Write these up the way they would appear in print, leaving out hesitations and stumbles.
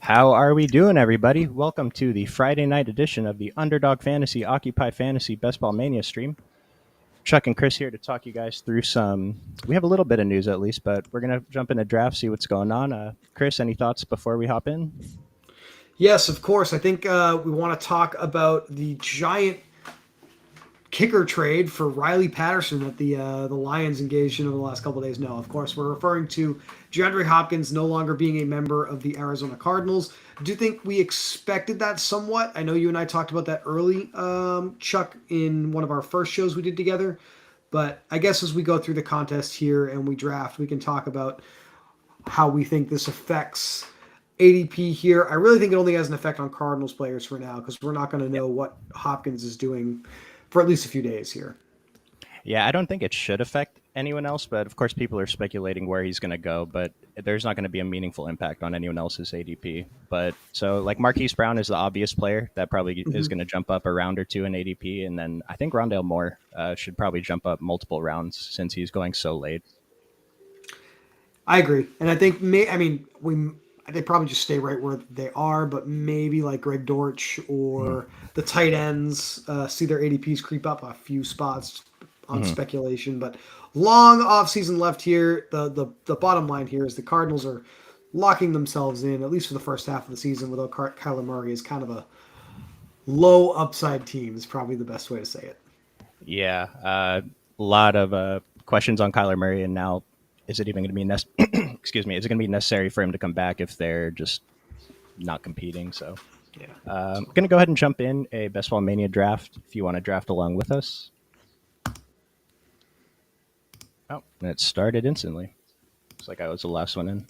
How are we doing, everybody? Welcome to the Friday night edition of the Underdog Fantasy Occupy Fantasy Best Ball Mania stream. Chuck and Chris here to talk you guys through some. We have a little bit of news at least, but we're gonna jump into draft, see what's going on. Chris, any thoughts before we hop in? Yes, of course. I think we want to talk about the giant kicker trade for Riley Patterson that the Lions engaged in over the last couple of days. No, of course, we're referring to DeAndre Hopkins no longer being a member of the Arizona Cardinals. Do you think we expected that somewhat? I know you and I talked about that early, Chuck, in one of our first shows we did together. But I guess as we go through the contest here and we draft, we can talk about how we think this affects ADP here. I really think it only has an effect on Cardinals players for now because we're not going to know what Hopkins is doing for at least a few days here. Yeah, I don't think it should affect anyone else, but of course, people are speculating where he's going to go. But there's not going to be a meaningful impact on anyone else's ADP. But so, like Marquise Brown is the obvious player that probably is going to jump up a round or two in ADP, and then I think Rondale Moore should probably jump up multiple rounds since he's going so late. I agree, and I think they probably just stay right where they are, but maybe like Greg Dortch or the tight ends see their ADPs creep up a few spots on speculation. But long offseason left here. The bottom line here is the Cardinals are locking themselves in, at least for the first half of the season, without Kyler Murray is kind of a low upside team is probably the best way to say it. Yeah, a lot of questions on Kyler Murray, and now is it even going to be excuse me? Is it going to be necessary for him to come back if they're just not competing? So, Yeah. I'm going to go ahead and jump in a Best Ball Mania draft if you want to draft along with us. Oh, and it started instantly. Looks like I was the last one in.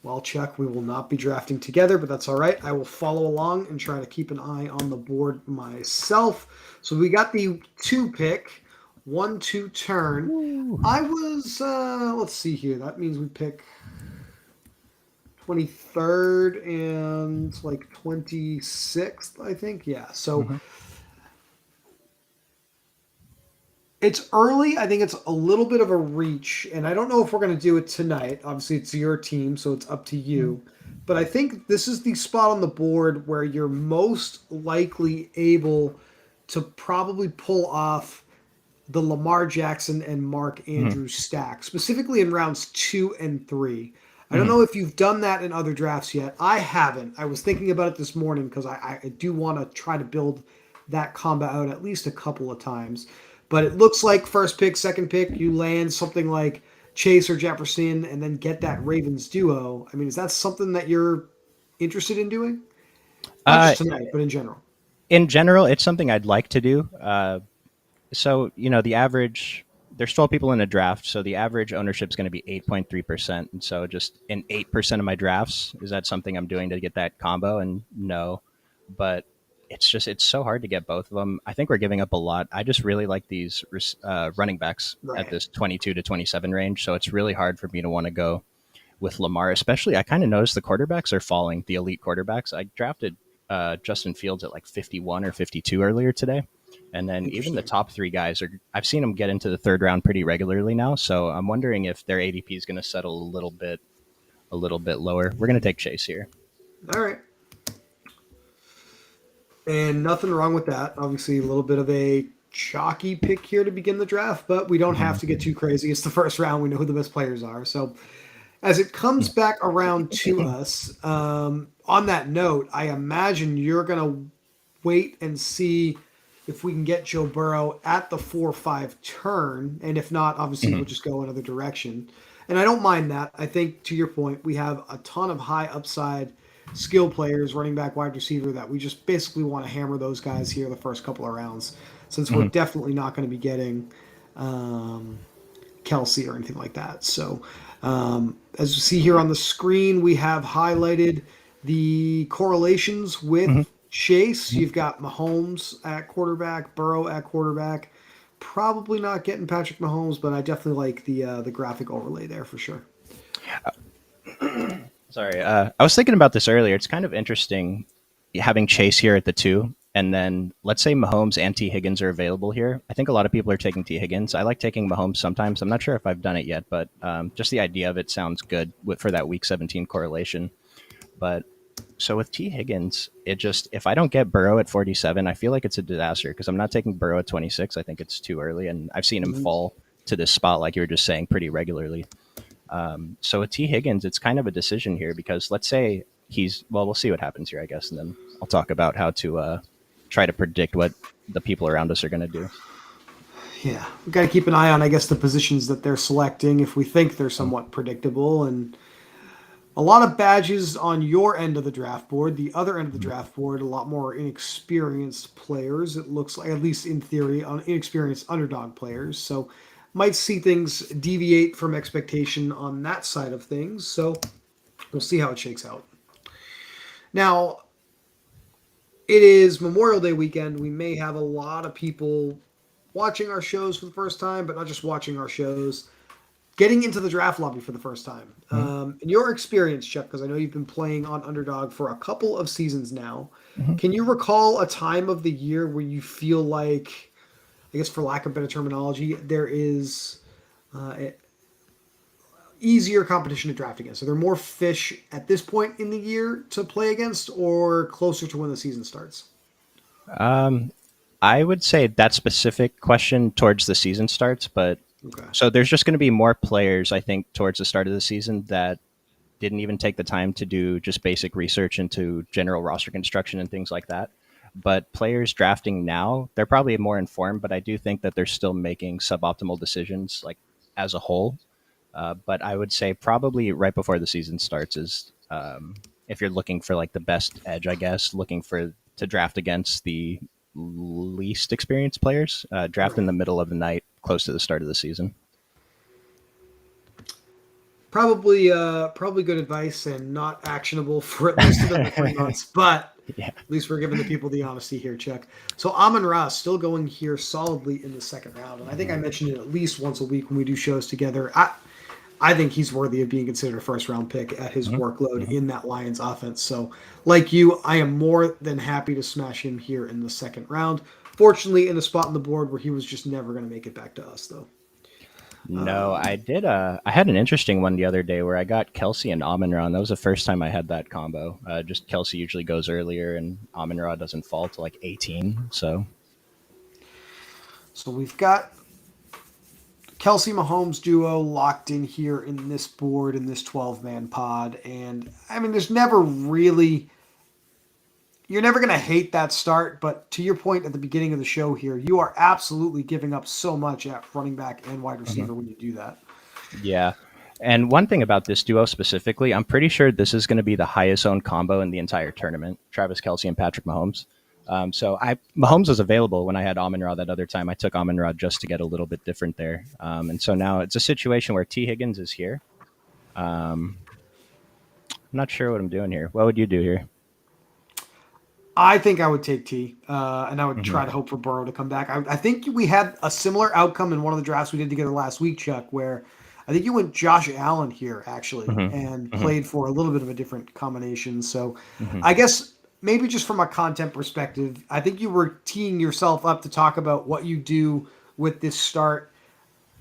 Well, Chuck, we will not be drafting together, but that's all right. I will follow along and try to keep an eye on the board myself. So we got the 2 pick, 1-2 turn. Woo. I was, let's see here. That means we pick 23rd and like 26th, I think. Yeah. So it's early. I think it's a little bit of a reach, and I don't know if we're going to do it tonight. Obviously, it's your team, so it's up to you. But I think this is the spot on the board where you're most likely able to probably pull off the Lamar Jackson and Mark Andrews stack, specifically in rounds 2 and 3. I don't know if you've done that in other drafts yet. I haven't. I was thinking about it this morning because I do want to try to build that combo out at least a couple of times. But it looks like first pick, second pick, you land something like Chase or Jefferson and then get that Ravens duo. I mean, is that something that you're interested in doing? Not Uh, just tonight, but in general. in general, it's something I'd like to do. So, the average, there's 12 people in a draft, so the average ownership is going to be 8.3%. And so just in 8% of my drafts, is that something I'm doing to get that combo? And no, but it's so hard to get both of them. I think we're giving up a lot. I just really like these running backs at Right. this 22 to 27 range. So it's really hard for me to want to go with Lamar, especially. I kind of noticed the quarterbacks are falling, the elite quarterbacks. I drafted Justin Fields at like 51 or 52 earlier today. And then even the Interesting. top three guys I've seen them get into the third round pretty regularly now. So I'm wondering if their ADP is going to settle a little bit lower. We're going to take Chase here. All right. And nothing wrong with that. Obviously, a little bit of a chalky pick here to begin the draft, but we don't have to get too crazy. It's the first round. We know who the best players are. So as it comes back around to us, on that note, I imagine you're going to wait and see if we can get Joe Burrow at the 4-5 turn. And if not, obviously, we'll just go another direction. And I don't mind that. I think, to your point, we have a ton of high upside skill players, running back, wide receiver, that we just basically want to hammer those guys here the first couple of rounds, since we're definitely not going to be getting Kelsey or anything like that. So, as you see here on the screen, we have highlighted the correlations with Chase. You've got Mahomes at quarterback, Burrow at quarterback. Probably not getting Patrick Mahomes, but I definitely like the graphic overlay there for sure. Sorry, I was thinking about this earlier. It's kind of interesting having Chase here at the 2, and then let's say Mahomes and T. Higgins are available here. I think a lot of people are taking T. Higgins. I like taking Mahomes sometimes. I'm not sure if I've done it yet, but just the idea of it sounds good for that Week 17 correlation. But so with T Higgins, it just if I don't get Burrow at 47, I feel like it's a disaster because I'm not taking Burrow at 26. I think it's too early, and I've seen him Mhm. fall to this spot like you were just saying pretty regularly. So with T Higgins, it's kind of a decision here because let's say he's well, we'll see what happens here, I guess, and then I'll talk about how to try to predict what the people around us are going to do. Yeah, we got to keep an eye on, I guess, the positions that they're selecting if we think they're Mm. somewhat predictable. And a lot of badges on your end of the draft board. The other end of the draft board, a lot more inexperienced players. It looks like, at least in theory, on inexperienced underdog players. So might see things deviate from expectation on that side of things. So we'll see how it shakes out. Now, it is Memorial Day weekend. We may have a lot of people watching our shows for the first time, but not just watching our shows, getting into the draft lobby for the first time. Mhm. In your experience, Jeff, because I know you've been playing on Underdog for a couple of seasons now, Mhm. can you recall a time of the year where you feel like, I guess for lack of better terminology, there is easier competition to draft against? Are there more fish at this point in the year to play against, or closer to when the season starts? Um, I would say that specific question towards the season starts, but Okay. so there's just going to be more players, I think, towards the start of the season that didn't even take the time to do just basic research into general roster construction and things like that. But players drafting now, they're probably more informed, but I do think that they're still making suboptimal decisions, like as a whole. But I would say probably right before the season starts is if you're looking for like the best edge, I guess, looking for to draft against the least experienced players, draft in Right. the middle of the night, close to the start of the season. Probably good advice and not actionable for at least another 3 months. But Yeah. at least we're giving the people the honesty here, Chuck. So Amon Ra still going here solidly in the second round, and I think I mentioned it at least once a week when we do shows together. I think he's worthy of being considered a first round pick at his Hmm. workload Hmm. in that Lions offense. So, like you, I am more than happy to smash him here in the second round. Fortunately, in a spot on the board where he was just never going to make it back to us, though. No, I did. I had an interesting one the other day where I got Kelsey and Amon Ra, and that was the first time I had that combo. Just Kelsey usually goes earlier, and Amon Ra doesn't fall to like 18. So, So we've got Kelsey Mahomes duo locked in here in this board in this 12-man pod. And I mean, there's never really, you're never going to hate that start. But to your point at the beginning of the show here, you are absolutely giving up so much at running back and wide mhm. receiver when you do that. Yeah. And one thing about this duo specifically, I'm pretty sure this is going to be the highest owned combo in the entire tournament. Travis Kelsey and Patrick Mahomes. So Mahomes was available when I had Amon Ra that other time. I took Amon Ra just to get a little bit different there. And so now it's a situation where T Higgins is here. Um, I'm not sure what I'm doing here. What would you do here? I think I would take T, and I would try to Hmm. hope for Burrow to come back. I think we had a similar outcome in one of the drafts we did together last week, Chuck, where I think you went Josh Allen here actually Hmm. and Hmm. played for a little bit of a different combination. So Hmm. I guess maybe just from a content perspective, I think you were teeing yourself up to talk about what you do with this start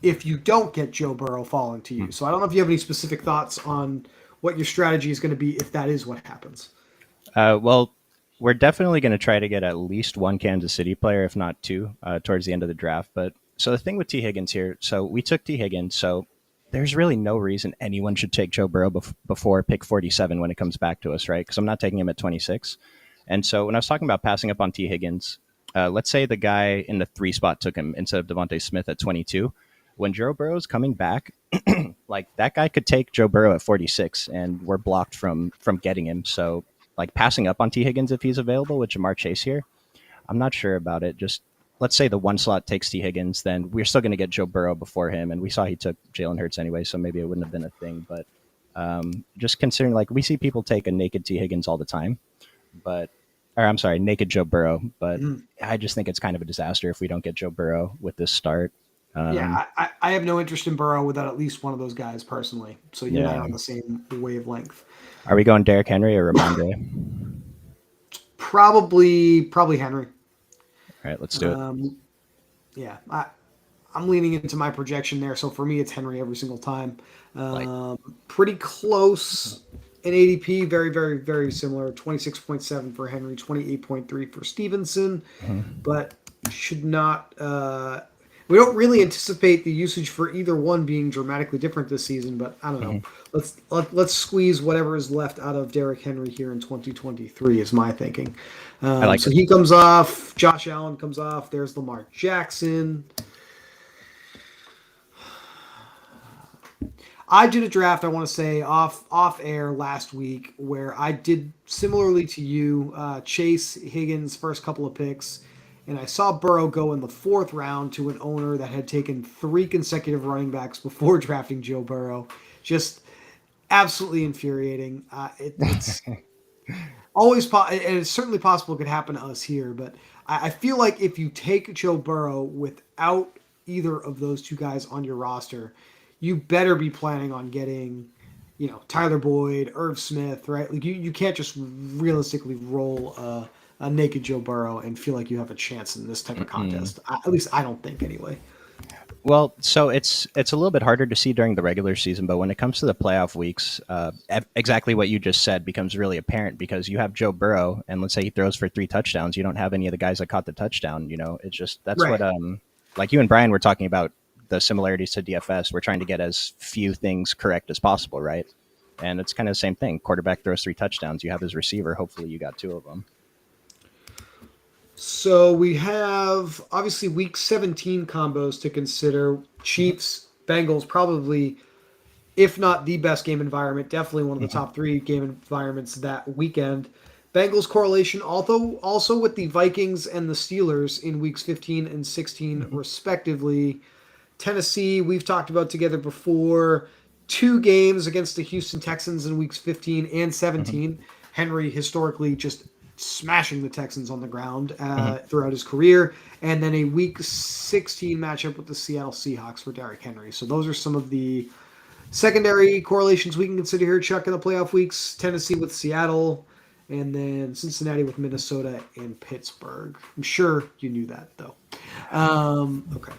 if you don't get Joe Burrow falling to you. So I don't know if you have any specific thoughts on what your strategy is going to be if that is what happens. Well, we're definitely going to try to get at least one Kansas City player, if not two, towards the end of the draft. But so the thing with T. Higgins here, so we took T. Higgins, so there's really no reason anyone should take Joe Burrow before pick 47 when it comes back to us, right? Because I'm not taking him at 26. And so when I was talking about passing up on T. Higgins, let's say the guy in the three spot took him instead of Devontae Smith at 22. When Joe Burrow's coming back, like that guy could take Joe Burrow at 46, and we're blocked from getting him. So like passing up on T Higgins if he's available with Jamar Chase here, I'm not sure about it. Just let's say the one slot takes T Higgins, then we're still going to get Joe Burrow before him, and we saw he took Jalen Hurts anyway, so maybe it wouldn't have been a thing. But just considering like we see people take a naked T Higgins all the time, but or I'm sorry, naked Joe Burrow, but Mhm. I just think it's kind of a disaster if we don't get Joe Burrow with this start. Yeah, Um, I have no interest in Burrow without at least one of those guys personally. So you and I yeah. are on the same wavelength. Are we going Derrick Henry or Ramondre? Probably Henry. All right, let's do it. Um, yeah, I'm leaning into my projection there. So for me, it's Henry every single time. Like, Pretty close. In ADP, very, very, very similar. 26.7 for Henry, 28.3 for Stevenson, Mhm. but should not. We don't really anticipate the usage for either one being dramatically different this season, but I don't know. Mhm. Let's squeeze whatever is left out of Derrick Henry here in 2023 is my thinking. I like So it. he comes off. Josh Allen comes off. There's Lamar Jackson. I did a draft. I want to say off air last week where I did similarly to you, Chase Higgins first couple of picks, and I saw Burrow go in the fourth round to an owner that had taken three consecutive running backs before drafting Joe Burrow. Just absolutely infuriating. It's always and it's certainly possible it could happen to us here, but I feel like if you take Joe Burrow without either of those two guys on your roster, you better be planning on getting, Tyler Boyd, Irv Smith, right? Like you can't just realistically roll a naked Joe Burrow and feel like you have a chance in this type of Mm-mm. contest. At least I don't think anyway. Well, so it's a little bit harder to see during the regular season, but when it comes to the playoff weeks, exactly what you just said becomes really apparent because you have Joe Burrow, and let's say he throws for 3 touchdowns, you don't have any of the guys that caught the touchdown. It's just that's what Right. like you and Brian were talking about the similarities to DFS. We're trying to get as few things correct as possible, right? And it's kind of the same thing. Quarterback throws 3 touchdowns, you have his receiver. Hopefully, you got two of them. So we have obviously week 17 combos to consider. Chiefs, Bengals, probably if not the best game environment, definitely one of the Hmm. top three game environments that weekend. Bengals correlation, although also with the Vikings and the Steelers in weeks 15 and 16, Hmm. respectively. Tennessee, we've talked about together before. Two games against the Houston Texans in weeks 15 and Hmm. 17. Henry historically just smashing the Texans on the ground Hmm. throughout his career. And then a week 16 matchup with the Seattle Seahawks for Derrick Henry. So those are some of the secondary correlations we can consider here, Chuck, in the playoff weeks. Tennessee with Seattle, and then Cincinnati with Minnesota and Pittsburgh. I'm sure you knew that, though. Okay.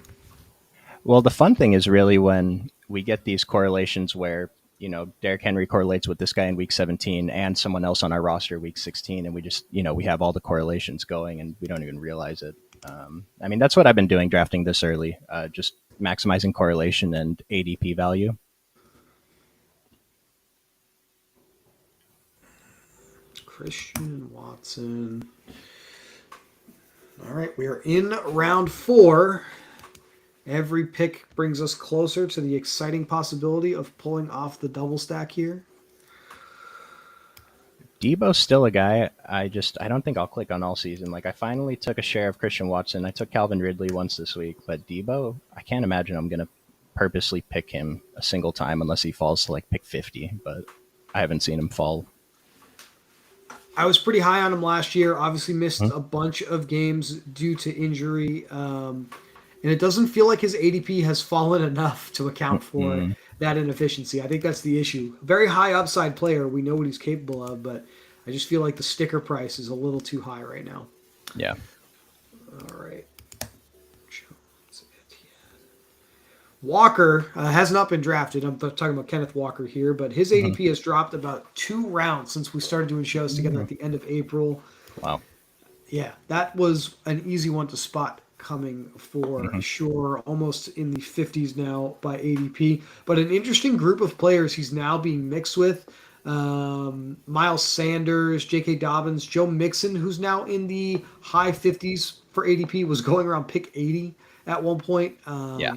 Well, the fun thing is really when we get these correlations where, Derrick Henry correlates with this guy in week 17 and someone else on our roster week 16. And we just, we have all the correlations going and we don't even realize it. I mean, that's what I've been doing drafting this early, just maximizing correlation and ADP value. Christian Watson. All right, we are in round four. Every pick brings us closer to the exciting possibility of pulling off the double stack here. Debo's still a guy I don't think I'll click on all season. Like I finally took a share of Christian Watson. I took Calvin Ridley once this week, but Debo, I can't imagine I'm gonna purposely pick him a single time unless he falls to like pick 50. But I haven't seen him fall. I was pretty high on him last year. Obviously, missed Hmm? a bunch of games due to injury. And it doesn't feel like his ADP has fallen enough to account for Mm-mm. that inefficiency. I think that's the issue. Very high upside player. We know what he's capable of, but I just feel like the sticker price is a little too high right now. Yeah. All right. Walker has not been drafted. I'm talking about Kenneth Walker here, but his Hmm. ADP has dropped about 2 rounds since we started doing shows together Mm. at the end of April. Wow. Yeah, that was an easy one to spot coming for Hmm. sure. Almost in the 50s now by ADP, but an interesting group of players he's now being mixed with. Miles Sanders, J.K. Dobbins, Joe Mixon, who's now in the high 50s for ADP, was going around pick 80 at one point. Yeah.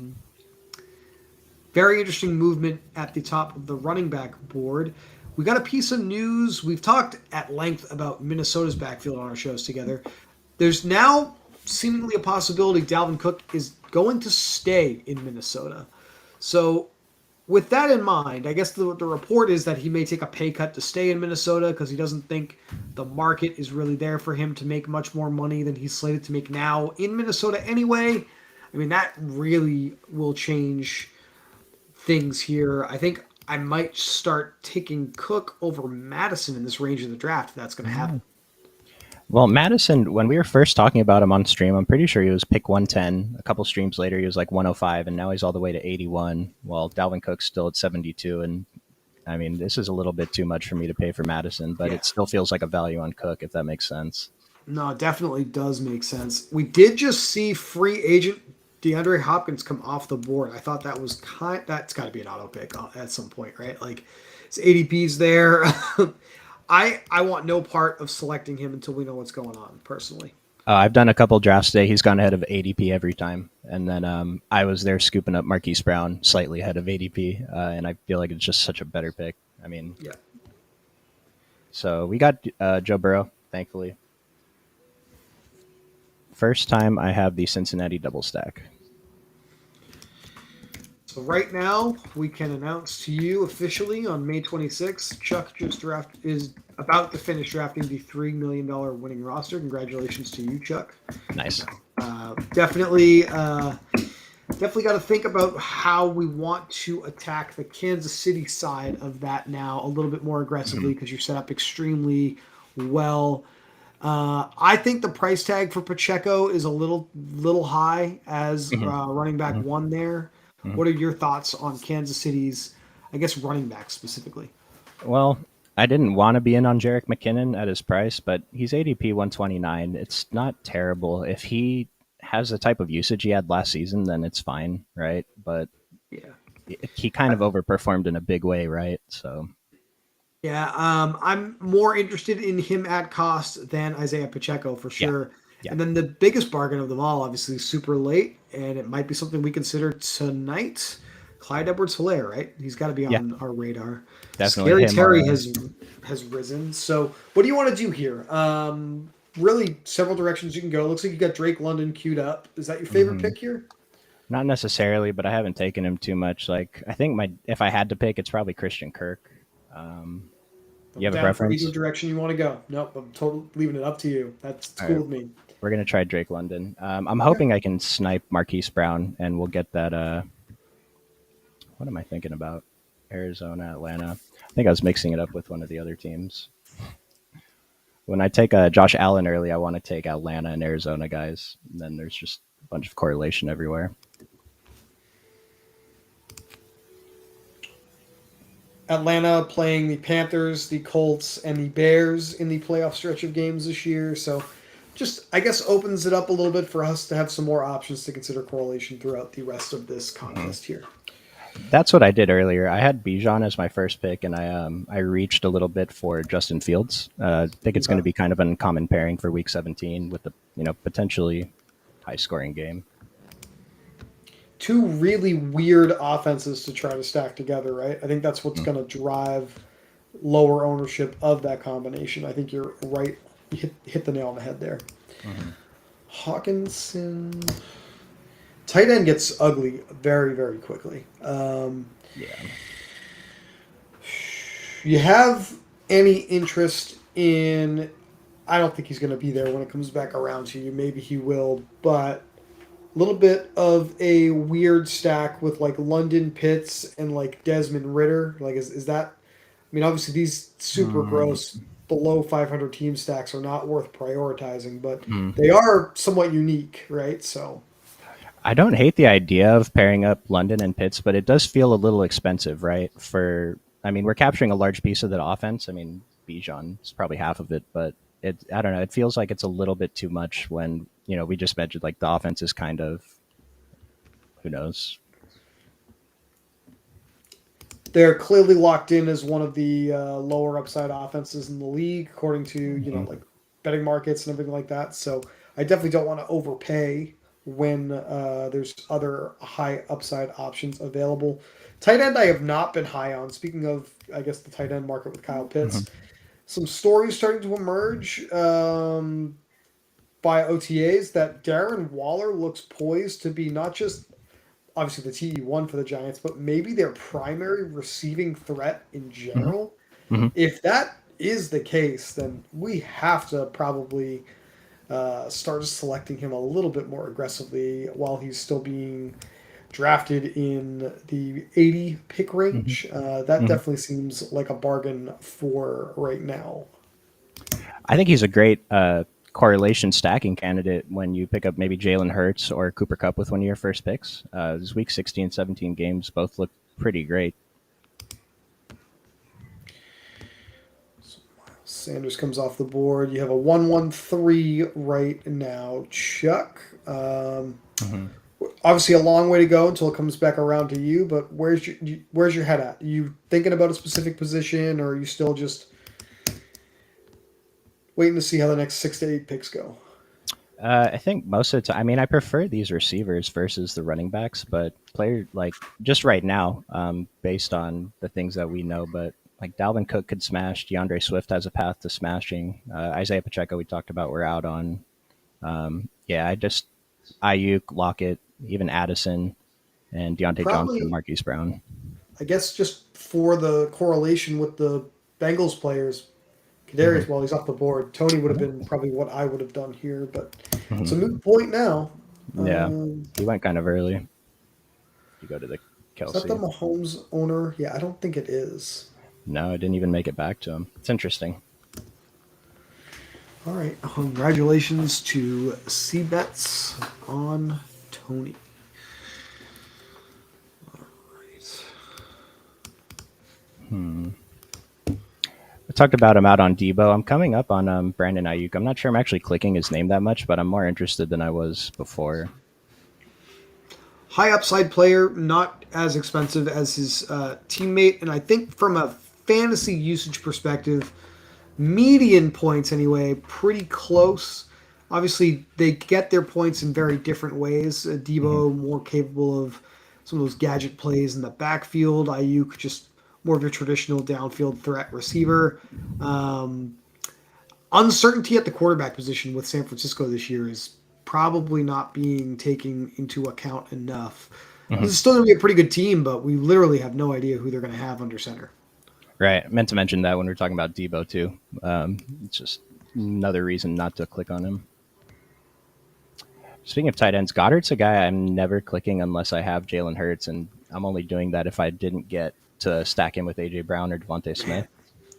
Very interesting movement at the top of the running back board. We got a piece of news. We've talked at length about Minnesota's backfield on our shows together. There's now seemingly a possibility Dalvin Cook is going to stay in Minnesota. So, with that in mind, I guess the report is that he may take a pay cut to stay in Minnesota because he doesn't think the market is really there for him to make much more money than he's slated to make now in Minnesota anyway. I mean, that really will change things here. I think I might start taking Cook over Madison in this range of the draft if that's going to happen. Mm. Well, Madison, when we were first talking about him on stream, I'm pretty sure he was pick 110. A couple streams later, he was like 105, and now he's all the way to 81. Well, Dalvin Cook's still at 72, and I mean, this is a little bit too much for me to pay for Madison, but Yeah. it still feels like a value on Cook, if that makes sense. No, it definitely does make sense. We did just see free agent DeAndre Hopkins come off the board. I thought that was that's got to be an auto pick at some point, right? Like his ADP's there. I want no part of selecting him until we know what's going on personally. I've done a couple drafts today. He's gone ahead of ADP every time, and then I was there scooping up Marquise Brown slightly ahead of ADP, and I feel like it's just such a better pick. I mean, Yeah. so we got Joe Burrow, thankfully. First time I have the Cincinnati double stack. So right now we can announce to you officially on May 26th, Chuck just is about to finish drafting the $3 million winning roster. Congratulations to you, Chuck. Nice. Definitely got to think about how we want to attack the Kansas City side of that now a little bit more aggressively Mm-hmm. because you're set up extremely well. I think the price tag for Pacheco is a little high as Mm-hmm. running back one there. Mm-hmm. What are your thoughts on Kansas City's, I guess, running back specifically? Well, I didn't want to be in on Jarek McKinnon at his price, but he's ADP 129. It's not terrible. If he has the type of usage he had last season, then it's fine, right? But Yeah. he kind of overperformed in a big way, right? So, Yeah, I'm more interested in him at cost than Isaiah Pacheco for yeah, sure. yeah, And then the biggest bargain of them all, obviously, super late, and it might be something we consider tonight. Clyde Edwards-Helaire, right? He's got to be yeah, on our radar. definitely Scary him Terry or has risen. So, what do you want to do here? Really, several directions you can go. Looks like you got Drake London queued up. Is that your favorite mhm. pick here? Not necessarily, but I haven't taken him too much. Like, I think my if I had to pick, it's probably Christian Kirk. Um, you I'm have a down for either preference? direction you want to go. Nope, I'm totally leaving it up to you. That's All cool right, with me. we're gonna try Drake London. I'm Okay. hoping I can snipe Marquise Brown, and we'll get that. What am I thinking about? Arizona, Atlanta. I think I was mixing it up with one of the other teams. When I take Josh Allen early, I want to take Atlanta and Arizona guys. And then there's just a bunch of correlation everywhere. Atlanta playing the Panthers, the Colts, and the Bears in the playoff stretch of games this year. So just, I guess, opens it up a little bit for us to have some more options to consider correlation throughout the rest of this Mhm. contest here. That's what I did earlier. I had Bijan as my first pick, and I reached a little bit for Justin Fields. I think it's going to Okay. be kind of an uncommon pairing for Week 17 with the potentially high scoring game. Two really weird offenses to try to stack together, right? I think that's what's Mm-hmm. going to drive lower ownership of that combination. I think you're right. You hit the nail on the head there. Mm-hmm. Hawkinson. Tight end gets ugly very, very quickly. Yeah. You have any interest in? I don't think he's going to be there when it comes back around to you. Maybe he will, but a little bit of a weird stack with like London Pitts and like Desmond Ritter. Like, is that? I mean, obviously these super gross below 500 team stacks are not worth prioritizing, but Mm-hmm. they are somewhat unique, right? So I don't hate the idea of pairing up London and Pitts, but it does feel a little expensive, right? I mean, we're capturing a large piece of the offense. I mean, Bijan is probably half of it, but I don't know. It feels like it's a little bit too much when we just mentioned like the offense is kind of who knows. they're clearly locked in as one of the lower upside offenses in the league, according to Mm-hmm. like betting markets and everything like that. So I definitely don't want to overpay when there's other high upside options available. Tight end, I have not been high on. Speaking of, I guess the tight end market with Kyle Mm-hmm. Pitts, some stories starting to emerge by OTAs that Darren Waller looks poised to be not just obviously the TE1 for the Giants, but maybe their primary receiving threat in Mm-hmm. general. Mm-hmm. If that is the case, then we have to probably start selecting him a little bit more aggressively while he's still being drafted in the 80 pick Mm-hmm. range. That Mm-hmm. definitely seems like a bargain for right now. I think he's a great correlation stacking candidate when you pick up maybe Jalen Hurts or Cooper Cup with one of your first picks. His week 16, 17 games both look pretty great. Sanders comes off the board. You have a 1-1-3 right now, Chuck. Hmm. Obviously, a long way to go until it comes back around to you. But where's your head at? Are you thinking about a specific position, or are you still just waiting to see how the next 6 to 8 picks go? I think most of the time, I mean, I prefer these receivers versus the running backs, but player like just right now, based on the things that we know, but like Dalvin Cook could smash, DeAndre Swift has a path to smashing. Isaiah Pacheco, we talked about, we're out on. Yeah, I just Ayuk, Lockett, even Addison, and Deontay Johnson and Probably, Marquise Brown. I guess, just for the correlation with the Bengals players, Hmm. Kadarius, while he's off the board, Tony would have been probably what I would have done here, but it's a Hmm. moot point now. Yeah, Um, he went kind of early. You go to the is that the Kelsey. Mahomes owner? Yeah, I don't think it is. No, I didn't even make it back to him. It's interesting. All right, congratulations to C Bets on Tony. Right. Hmm. I talked about him out on Debo. I'm coming up on Brandon Ayuk. I'm not sure I'm actually clicking his name that much, but I'm more interested than I was before. High upside player, not as expensive as his teammate, and I think from a fantasy usage perspective, median points anyway, pretty close. Obviously, they get their points in very different ways. Hmm. Debo more capable of some of those gadget plays in the backfield. Ayuk just more of your traditional downfield threat receiver. Um, Uncertainty at the quarterback position with San Francisco this year is probably not being taken into account enough. Hmm. This is still going to be a pretty good team, but we literally have no idea who they're going to have under center. Right. I meant to mention that when we are talking about Debo too. It's just another reason not to click on him. Speaking of tight ends, Goddard's a guy I'm never clicking unless I have Jalen Hurts, and I'm only doing that if I didn't get to stack him with AJ Brown or Devontae Man, Smith.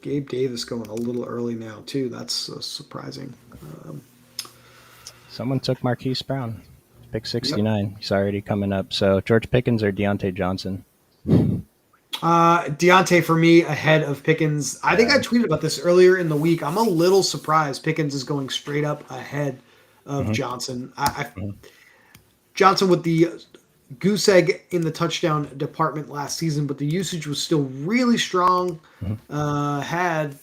Gabe Davis going a little early now too. That's surprising. Um, Someone took Marquise Brown, pick yep. 69. He's already coming up. So George Pickens or Deontay Johnson. Deontay for me ahead of Pickens. I think Yeah. I tweeted about this earlier in the week. I'm a little surprised Pickens is going straight up ahead of Hmm. Johnson. Hmm. Johnson with the goose egg in the touchdown department last season, but the usage was still really strong. Hmm. Had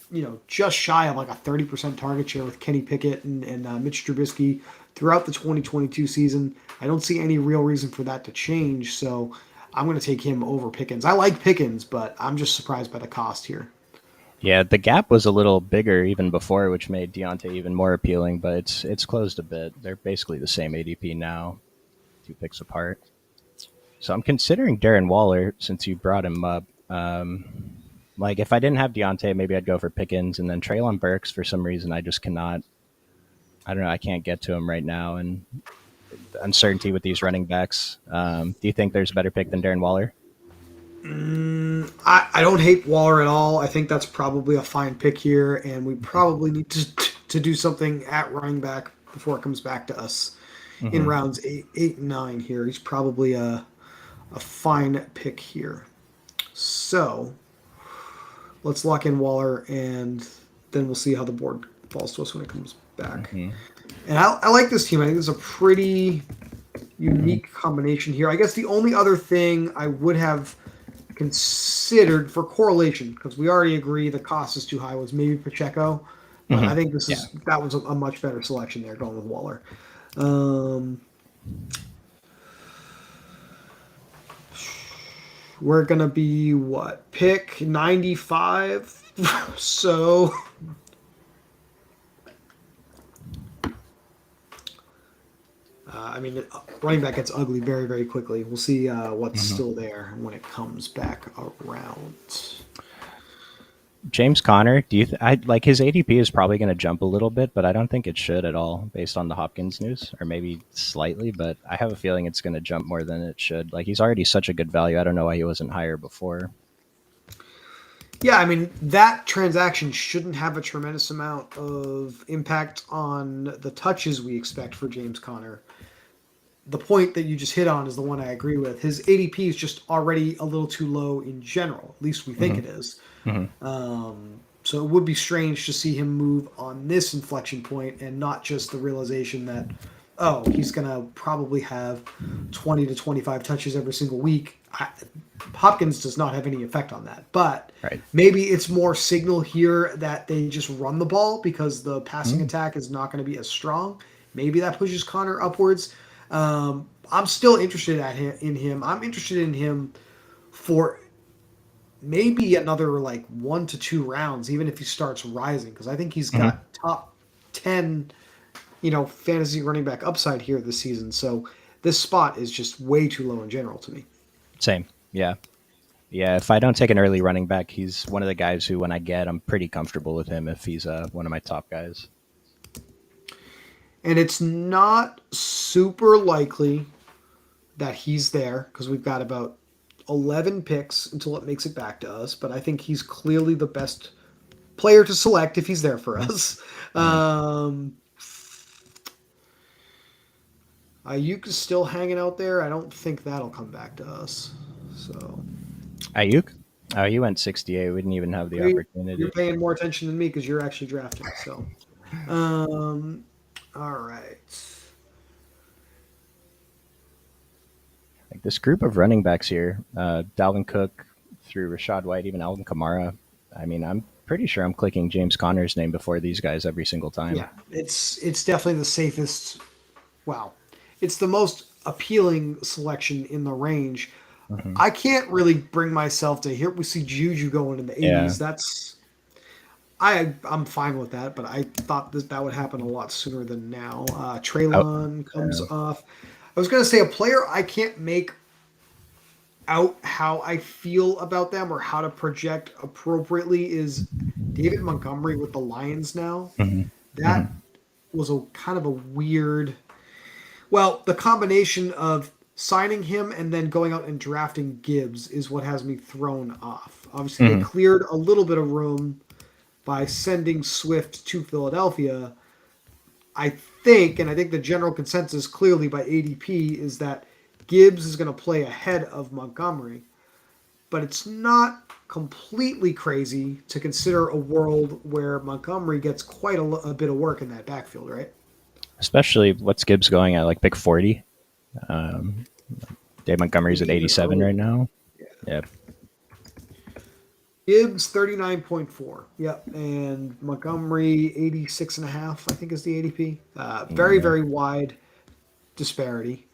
just shy of like a 30% target share with Kenny Pickett and Mitch Trubisky throughout the 2022 season. I don't see any real reason for that to change, so I'm going to take him over Pickens. I like Pickens, but I'm just surprised by the cost here. Yeah, the gap was a little bigger even before, which made Deontay even more appealing, but it's closed a bit. They're basically the same ADP now, 2 picks apart. So I'm considering Darren Waller since you brought him up. Like if I didn't have Deontay, maybe I'd go for Pickens, and then Traylon Burks. For some reason, I just cannot. I don't know. I can't get to him right now, and the uncertainty with these running backs. Do you think there's a better pick than Darren Waller? I don't hate Waller at all. I think that's probably a fine pick here, and we probably need to do something at running back before it comes back to us in Mm-hmm. rounds eight and nine. Here, he's probably a fine pick here. So let's lock in Waller, and then we'll see how the board falls to us when it comes back. Mm-hmm. And I like this team. I think it's a pretty Mm-hmm. unique combination here. I guess the only other thing I would have considered for correlation, because we already agree the cost is too high, was maybe Pacheco. But I Mm-hmm. think Yeah. that was a much better selection there going with Waller. Um, we're gonna be what, pick 95? So I mean, running back gets ugly very, very quickly. We'll see what's Mm-hmm. still there when it comes back around. James Conner, do you? I like his ADP is probably going to jump a little bit, but I don't think it should at all based on the Hopkins news, or maybe slightly. But I have a feeling it's going to jump more than it should. Like he's already such a good value. I don't know why he wasn't higher before. Yeah, I mean, that transaction shouldn't have a tremendous amount of impact on the touches we expect for James Conner. The point that you just hit on is the one I agree with. His ADP is just already a little too low in general. At least we think Hmm. it is. Hmm. So it would be strange to see him move on this inflection point and not just the realization that, oh, he's going to probably have 20 to 25 touches every single week. Hopkins does not have any effect on that. But Right. maybe it's more signal here that they just run the ball because the passing Mm. attack is not going to be as strong. Maybe that pushes Connor upwards. I'm still interested in him. I'm interested in him for maybe another like 1 to 2 rounds, even if he starts rising, because I think he's Mm-hmm. got top 10, fantasy running back upside here this season. So this spot is just way too low in general to me. Same. Yeah. Yeah. If I don't take an early running back, he's one of the guys who, when I get, I'm pretty comfortable with him if he's one of my top guys. And it's not super likely that he's there because we've got about 11 picks until it makes it back to us. But I think he's clearly the best player to select if he's there for us. Mm. Ayuk is still hanging out there. I don't think that'll come back to us. So Ayuk? Oh, you went 68. We didn't even have the you're opportunity. paying more attention than me because you're actually drafting. So, um, all right. Like this group of running backs here, Dalvin Cook through Rashad White, even Alvin Kamara. I mean, I'm pretty sure I'm clicking James Conner's name before these guys every single time. Yeah, it's definitely the safest. Wow, it's the most appealing selection in the range. Hmm. I can't really bring myself to here. We see Juju going in the Yeah. 80s. I'm fine with that, but I thought that would happen a lot sooner than now. Oh, Traylon comes yeah. off. I was gonna say a player I can't make out how I feel about them or how to project appropriately is David Montgomery with the Lions now. Hmm. Hmm. That was a kind of a weird. Well, the combination of signing him and then going out and drafting Gibbs is what has me thrown off. Obviously, they Hmm. cleared a little bit of room by sending Swift to Philadelphia. I think, and I think the general consensus clearly by ADP is that Gibbs is going to play ahead of Montgomery, but it's not completely crazy to consider a world where Montgomery gets quite a bit of work in that backfield, right? Especially what's Gibbs going at, like pick 40. Um, Dave Montgomery's Maybe at even 87 earlier. right now. Yeah. Yeah. Gibbs 39.4. Yep. And Montgomery 86.5, I think is the ADP. Very, Yeah. very wide disparity.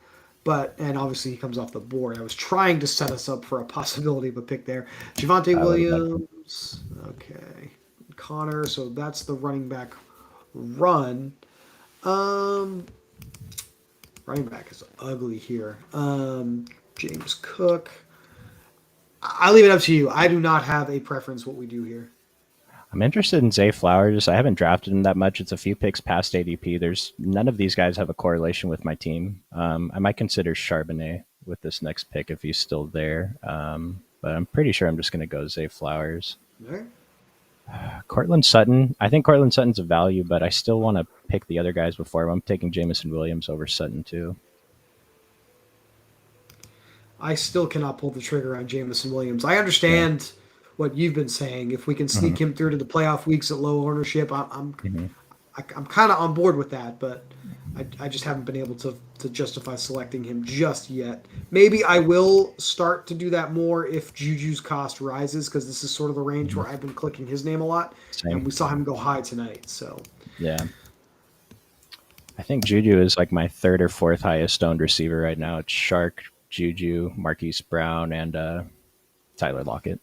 But, and obviously he comes off the board. I was trying to set us up for a possibility of a pick there. Javante That would have been. Williams. Okay. Connor. So that's the running back run. Um, Running back is ugly here. James Cook. I leave it up to you. I do not have a preference what we do here. I'm interested in Zay Flowers. I haven't drafted him that much. It's a few picks past ADP. There's none of these guys have a correlation with my team. I might consider Charbonnet with this next pick if he's still there. But I'm pretty sure I'm just going to go Zay Flowers. All right. Cortland Sutton. I think Cortland Sutton's a value, but I still want to pick the other guys before him. I'm taking Jamison Williams over Sutton too. I still cannot pull the trigger on Jamison Williams. I Yeah. understand what you've been saying. If we can Hmm. sneak him through to the playoff weeks at low ownership, Hmm. I'm kind of on board with that. But I just haven't been able to justify selecting him just yet. Maybe I will start to do that more if Juju's cost rises because this is sort of the range Hmm. where I've been clicking his name a lot, and Same. we saw him go high tonight. So Yeah. I think Juju is like my third or fourth highest owned receiver right now. It's Shark, Juju, Marquise Brown, and Tyler Lockett.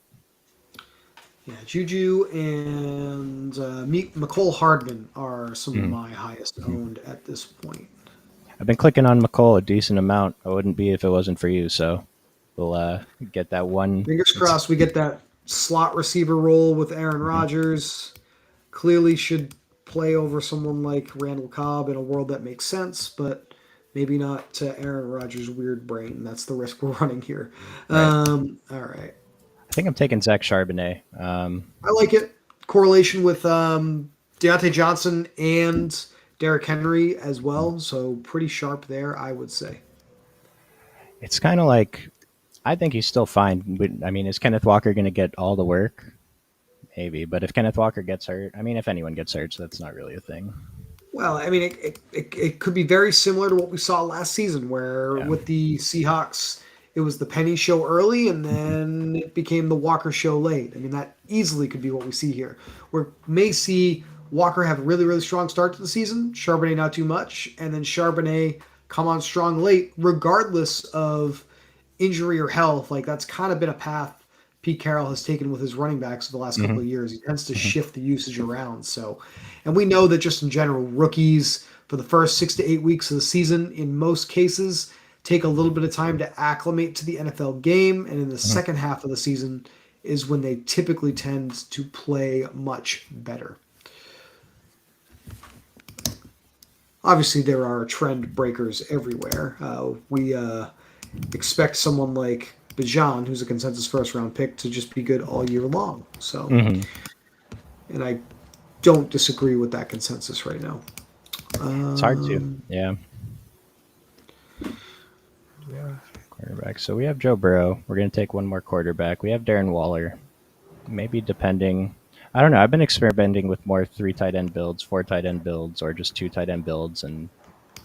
yeah, Juju and McCole Hardman are some of Mm-hmm. my highest owned at this point. I've been clicking on McColl a decent amount. I wouldn't be if it wasn't for you. So we'll get that one. Fingers It's crossed we get that slot receiver role with Aaron mhm. Rodgers. Clearly should play over someone like Randall Cobb in a world that makes sense, but maybe not to Aaron Rodgers' weird brain. That's the risk we're running here. Right. All right. I think I'm taking Zach Charbonnet. I like it. Correlation with Deontay Johnson and Derrick Henry as well. So pretty sharp there, I would say. It's kind of like I think he's still fine. But, I mean, is Kenneth Walker going to get all the work? maybe. But if Kenneth Walker gets hurt, I mean, if anyone gets hurt, so that's not really a thing. Well, I mean, it could be very similar to what we saw last season, where Yeah. with the Seahawks, it was the Penny show early, and then it became the Walker show late. I mean, that easily could be what we see here. We may see Walker have a really, really strong start to the season, Charbonnet not too much, and then Charbonnet come on strong late, regardless of injury or health. Like that's kind of been a path Pete Carroll has taken with his running backs for the last couple Hmm. of years. He tends to Hmm. shift the usage around. So, and we know that just in general, rookies for the first 6 to 8 weeks of the season, in most cases, take a little bit of time to acclimate to the NFL game, and in the Hmm. second half of the season is when they typically tend to play much better. Obviously, there are trend breakers everywhere. We expect someone like Bijan, who's a consensus first round pick, to just be good all year long. So, Hmm. and I don't disagree with that consensus right now. It's hard to. Um, Yeah. Do we have quarterback? So we have Joe Burrow. We're going to take one more quarterback. We have Darren Waller. Maybe depending. I don't know. I've been experimenting with more three tight end builds, four tight end builds, or just two tight end builds, and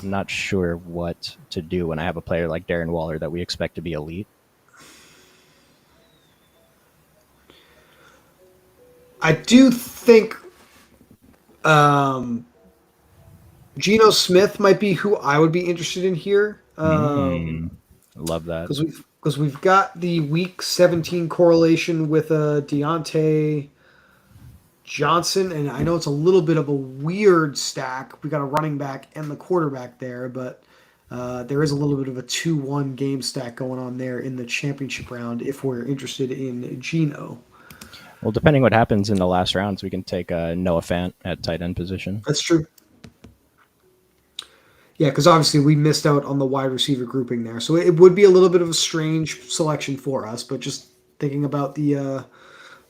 I'm not sure what to do when I have a player like Darren Waller that we expect to be elite. I do think um, Geno Smith might be who I would be interested in here. Mm, love that. Because we've got the week 17 correlation with Deontay Johnson, and I know it's a little bit of a weird stack. We got a running back and the quarterback there, but there is a little bit of a 2-1 game stack going on there in the championship round if we're interested in Geno. Well, depending what happens in the last rounds, we can take Noah Fant at tight end position. That's true. Yeah, because obviously we missed out on the wide receiver grouping there. So it would be a little bit of a strange selection for us, but just thinking about the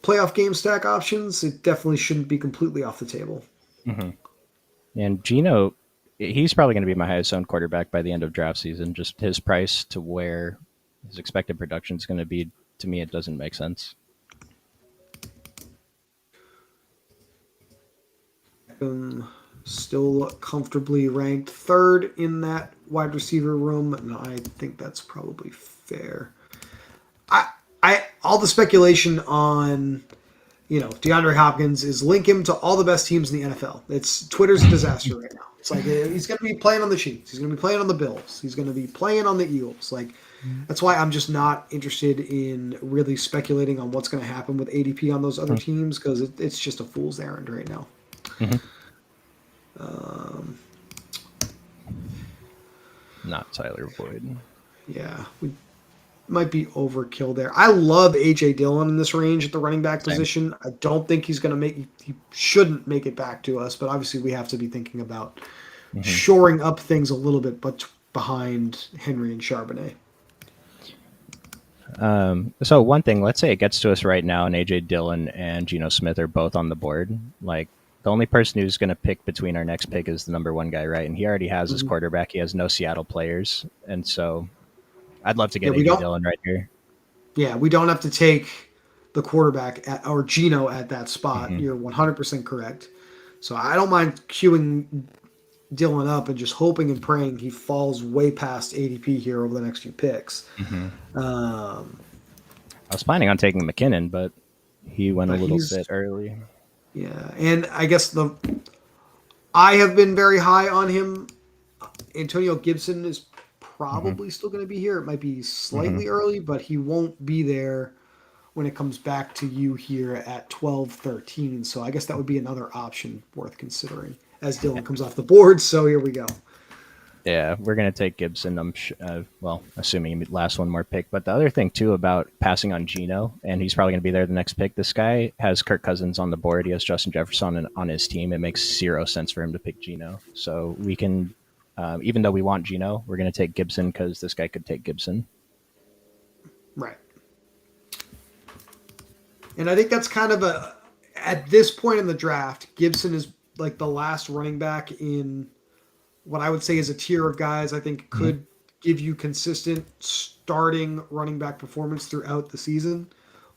playoff game stack options, it definitely shouldn't be completely off the table. Hmm. And Gino, he's probably going to be my highest owned quarterback by the end of draft season. Just his price to where his expected production is going to be, to me, it doesn't make sense. Um, Still comfortably ranked third in that wide receiver room, and I think that's probably fair. I, all the speculation on DeAndre Hopkins is link him to all the best teams in the NFL. It's Twitter's a disaster right now. It's like he's going to be playing on the Chiefs, he's going to be playing on the Bills, he's going to be playing on the Eagles. Like that's why I'm just not interested in really speculating on what's going to happen with ADP on those other teams because it's just a fool's errand right now. Mm-hmm. Um, Not Tyler Boyd. yeah, we might be overkill there. I love AJ Dillon in this range at the running back Same. position. I don't think he's going to make. He shouldn't make it back to us, but obviously we have to be thinking about Hmm. shoring up things a little bit, but behind Henry and Charbonnet. So one thing, let's say it gets to us right now, and AJ Dillon and Geno Smith are both on the board. Like the only person who's going to pick between our next pick is the number one guy, right? And he already has his Mhm. quarterback. He has no Seattle players, and so I'd love to Yeah, get AJ Dillon right here. we don't have to take the quarterback at, or Geno at that spot. Hmm. You're 100% correct. So I don't mind queuing Dillon up and just hoping and praying he falls way past ADP here over the next few picks. Hmm. Um, I was planning on taking McKinnon, but he went a but little he's bit early. yeah, and I guess I have been very high on him. Antonio Gibson is Hmm. probably still going to be here. It might be Hmm. slightly early, but he won't be there when it comes back to you here at 12:13. So I guess that would be another option worth considering as Dylan comes off the board. So here we go. Yeah, we're gonna take Gibson. Well, assuming he lasts one more pick. But the other thing too about passing on Geno, and he's probably gonna be there the next pick. This guy has Kirk Cousins on the board. He has Justin Jefferson on his team. It makes zero sense for him to pick Geno. So we can, even though we want Geno, we're gonna take Gibson because this guy could take Gibson. Right. And I think that's kind of at this point in the draft, Gibson is like the last running back in what I would say is a tier of guys I think Hmm. could give you consistent starting running back performance throughout the season.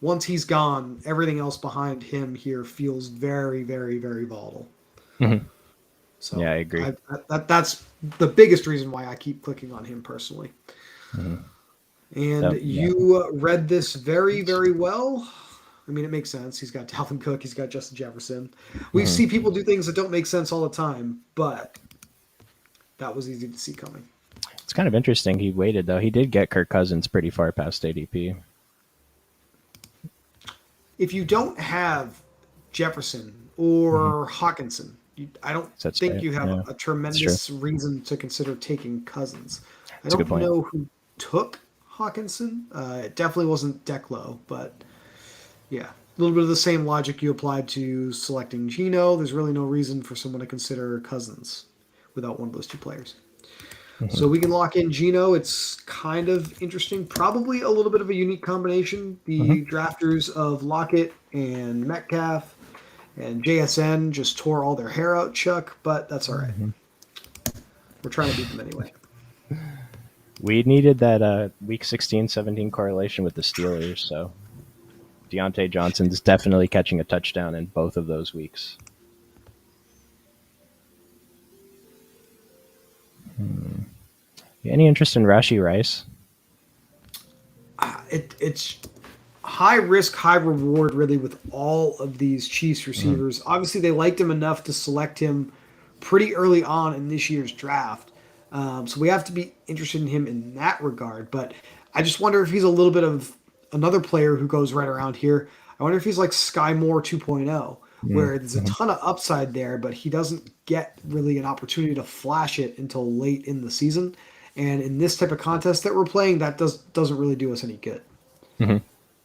once he's gone, everything else behind him here feels very, very, very volatile. Mhm. Yeah, So I agree. that's the biggest reason why I keep clicking on him personally. Hmm. And So yeah. you read this very, very well. I mean, it makes sense. He's got Dalvin Cook. He's got Justin Jefferson. We Hmm. see people do things that don't make sense all the time, but that was easy to see coming. It's kind of interesting. He waited though. He did get Kirk Cousins pretty far past ADP. If you don't have Jefferson Hmm. or Hawkinson, I don't That's think right. you have Yeah, a it's true. tremendous reason to consider taking Cousins. I It's a good don't point. know who took Hawkinson. It definitely wasn't Declo, but yeah, a little bit of the same logic you applied to selecting Geno. There's really no reason for someone to consider Cousins without one of those two players. So Hmm. we can lock in Geno. It's kind of interesting. Probably a little bit of a unique combination. Hmm. The drafters of Lockett and Metcalf and JSN just tore all their hair out, Chuck, but that's all right. Hmm. We're trying to beat them anyway. We needed that week 16, 17 correlation with the Steelers. So Deontay Johnson's definitely catching a touchdown in both of those weeks. Any interest in Rashi Rice? It's high risk, high reward, really, with all of these Chiefs Hmm. receivers. Obviously, they liked him enough to select him pretty early on in this year's draft. So we have to be interested in him in that regard. But I just wonder if he's a little bit of another player who goes right around here. I wonder if he's like Sky Moore 2.0, where there's a Mm-hmm. ton of upside there, but he doesn't get really an opportunity to flash it until late in the season. And in this type of contest that we're playing, that doesn't really do us any good. Hmm.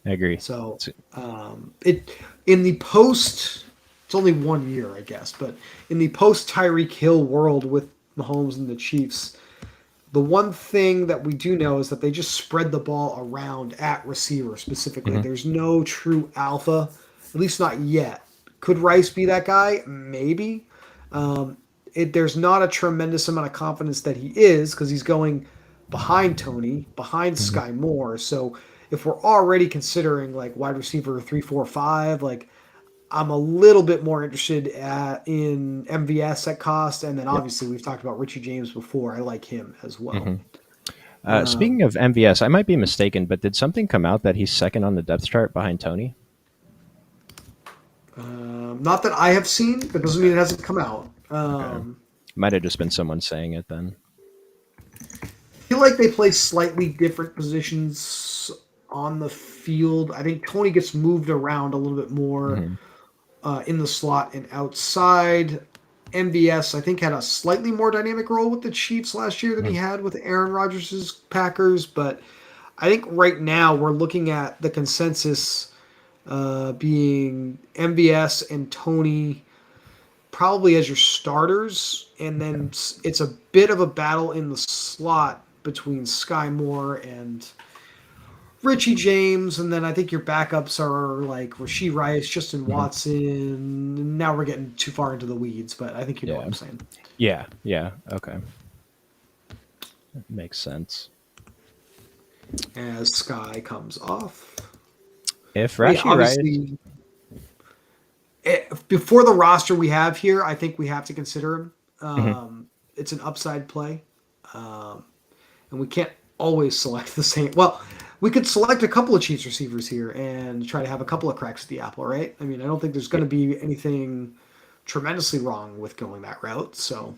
I agree. So It's- it in the post, it's only 1 year, I guess, but in the post Tyreek Hill world with Mahomes and the Chiefs, the one thing that we do know is that they just spread the ball around at receiver specifically. mhm. There's no true alpha, at least not yet. Could Rice be that guy? Maybe. Um, there's not a tremendous amount of confidence that he is because he's going behind Tony, behind Mhm. Sky Moore. So if we're already considering like wide receiver 3, 4, 5, like I'm a little bit more interested in MVS at cost, and then Yep. obviously we've talked about Richie James before. I like him as well. Hmm. Speaking Um, of MVS, I might be mistaken, but did something come out that he's second on the depth chart behind Tony? not that I have seen, but doesn't mean Okay. it hasn't come out. Okay. Might have just been someone saying it then. I feel like they play slightly different positions on the field. I think Tony gets moved around a little bit more Hmm. in the slot and outside. MVS, I think, had a slightly more dynamic role with the Chiefs last year than he Hmm. had with Aaron Rodgers' Packers. But I think right now we're looking at the consensus being MVS and Tony probably as your starters, and Okay. then it's a bit of a battle in the slot between Sky Moore and Richie James, and then I think your backups are like Rasheed Rice, Justin Hmm. Watson. Now we're getting too far into the weeds, but I think you know what Yeah. I'm saying. Yeah. Yeah. Okay. Makes sense. As Sky comes off, If but yeah, Rashi Rice. obviously before the roster we have here, I think we have to consider him. Mhm. It's an upside play, um, and we can't always select the same. Well, we could select a couple of Chiefs receivers here and try to have a couple of cracks at the apple, right? I mean, I don't think there's Yeah. going to be anything tremendously wrong with going that route. So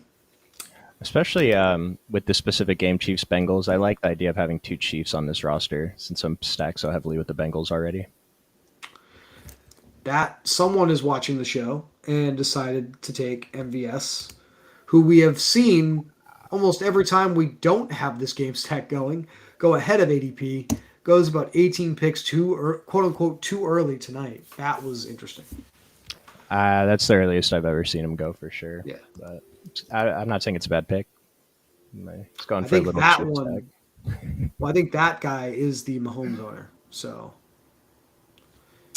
Especially with the specific game, Chiefs Bengals. I like the idea of having two Chiefs on this roster since I'm stacked so heavily with the Bengals already. that someone is watching the show and decided to take MVS, who we have seen almost every time we don't have this game stack going, go ahead of ADP, goes about 18 picks too, or quote unquote, too early tonight. That was interesting. That's the earliest I've ever seen him go for sure. Yeah. But I'm not saying it's a bad pick. It's going I for a think little that chip stack. one, well, I think that guy is the Mahomes owner. So,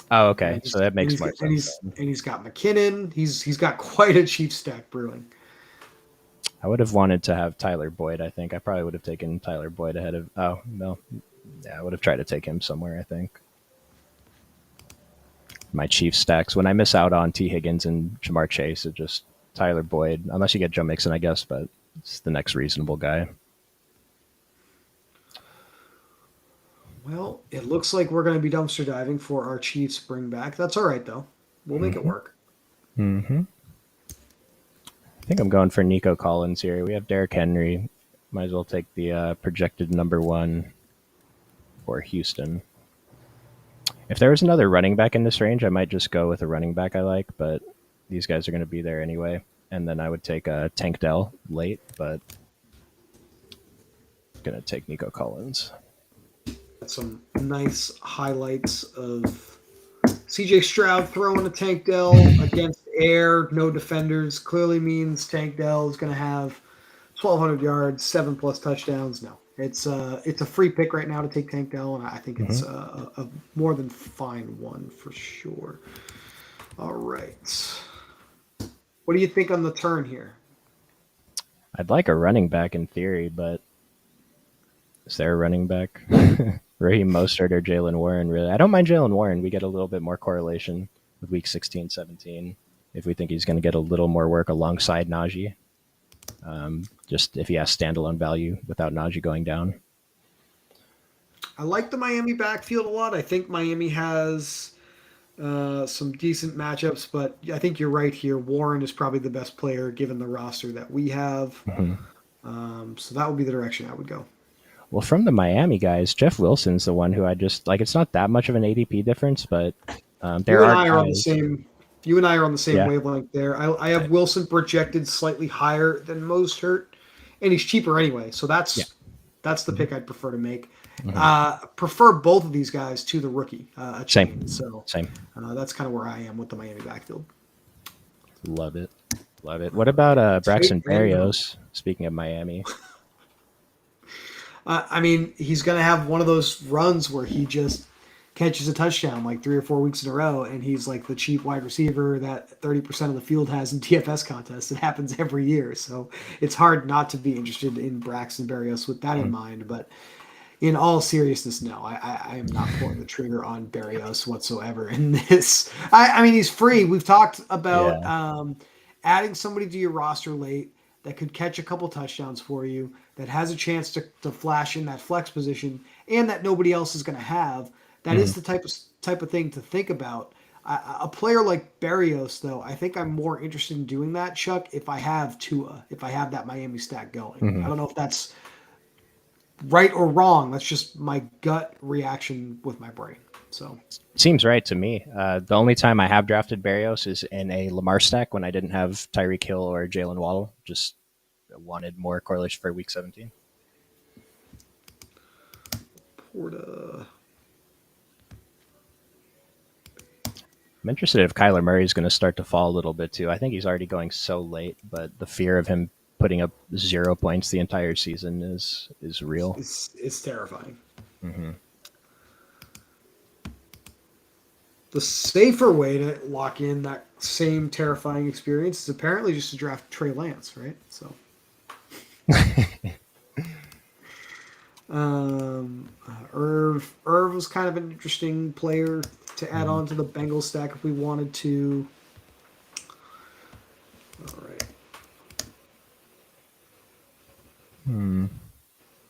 Oh, and okay. So that makes more sense then. he's got McKinnon. He's got quite a chief stack brewing. I would have wanted to have Tyler Boyd. I think I probably would have taken Tyler Boyd ahead of. Oh no, yeah, I would have tried to take him somewhere. I think. my Chiefs stacks. When I miss out on T. Higgins and Jamar Chase, it just Tyler Boyd, unless you get Joe Mixon, I guess, but it's the next reasonable guy. Well, it looks like we're going to be dumpster diving for our Chiefs bring back. That's all right, though. We'll make it Mm-hmm. work. Mm-hmm. I think I'm going for Nico Collins here. We have Derrick Henry. Might as well take the projected number one for Houston. If there was another running back in this range, I might just go with a running back I like, but these guys are going to be there anyway. And then I would take Tank Dell late, but I'm going to take Nico Collins. Some nice highlights of CJ Stroud throwing a Tank Dell against air, no defenders. Clearly means Tank Dell is going to have 1,200 yards, 7+ touchdowns. No, it's a free pick right now to take Tank Dell, and I think it's a more than fine one for sure. All right. What do you think on the turn here? I'd like a running back in theory, but is there a running back? Raheem Mostert or Jalen Warren, really? I don't mind Jalen Warren. We get a little bit more correlation with week 16, 17 if we think he's going to get a little more work alongside Najee. Just if he has standalone value without Najee going down. I like the Miami backfield a lot. I think Miami has some decent matchups, but I think you're right here. Warren is probably the best player given the roster that we have. So that would be the direction I would go. Well, from the Miami guys, Jeff Wilson's the one who I just like. It's not that much of an ADP difference, but there You and are I are on the guys. same. You and I are on the same Yeah, wavelength there. I have Wilson projected slightly higher than Mostert, and he's cheaper anyway. So yeah. that's the pick I'd prefer to make. Prefer both of these guys to the rookie Same, So same. that's kind of where I am with the Miami backfield. Love it, love it. What about Braxton Take and go. Berrios? Speaking of Miami, I mean, he's going to have one of those runs where he just catches a touchdown like 3 or 4 weeks in a row, and he's like the cheap wide receiver that 30% of the field has in DFS contests. It happens every year, so it's hard not to be interested in Braxton Berrios with that in mind. But in all seriousness, no, I am not pulling the trigger on Berrios whatsoever in this. I mean, he's free. We've talked about yeah. adding somebody to your roster late that could catch a couple touchdowns for you, that has a chance to flash in that flex position, and that nobody else is going to have. That is the type of thing to think about. A player like Berrios, though, I think I'm more interested in doing that, Chuck, if I have Tua, if I have that Miami stack going. I don't know if that's right or wrong. That's just my gut reaction with my brain. So Seems right to me. The only time I have drafted Berrios is in a Lamar stack when I didn't have Tyreek Hill or Jalen Waddle. Just wanted more correlation for week 17. Porta. I'm interested if Kyler Murray is going to start to fall a little bit too. I think he's already going so late, but the fear of him putting up 0 points the entire season is real. It's terrifying. Mm-hmm. The safer way to lock in that same terrifying experience is apparently just to draft Trey Lance, right? So, Irv was kind of an interesting player to add on to the Bengals stack if we wanted to. All right.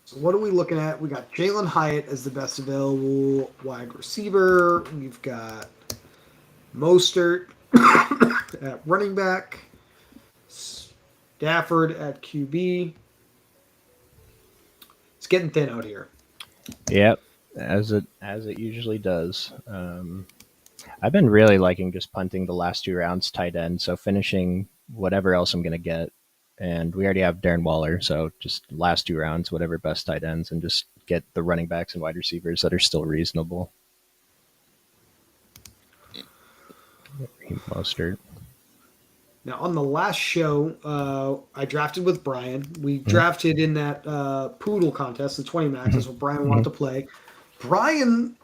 So what are we looking at? We got Jalen Hyatt as the best available wide receiver. We've got Mostert at running back. Stafford at QB. It's getting thin out here. Yep, as it usually does. I've been really liking just punting the last 2 rounds tight end, so finishing whatever else I'm going to get. And we already have Darren Waller, so just last 2 rounds, whatever best tight ends, and just get the running backs and wide receivers that are still reasonable. Mostert. Now, on the last show, I drafted with Brian. We drafted in that Poodle contest, the 20 max. That's what Brian wanted to play. Brian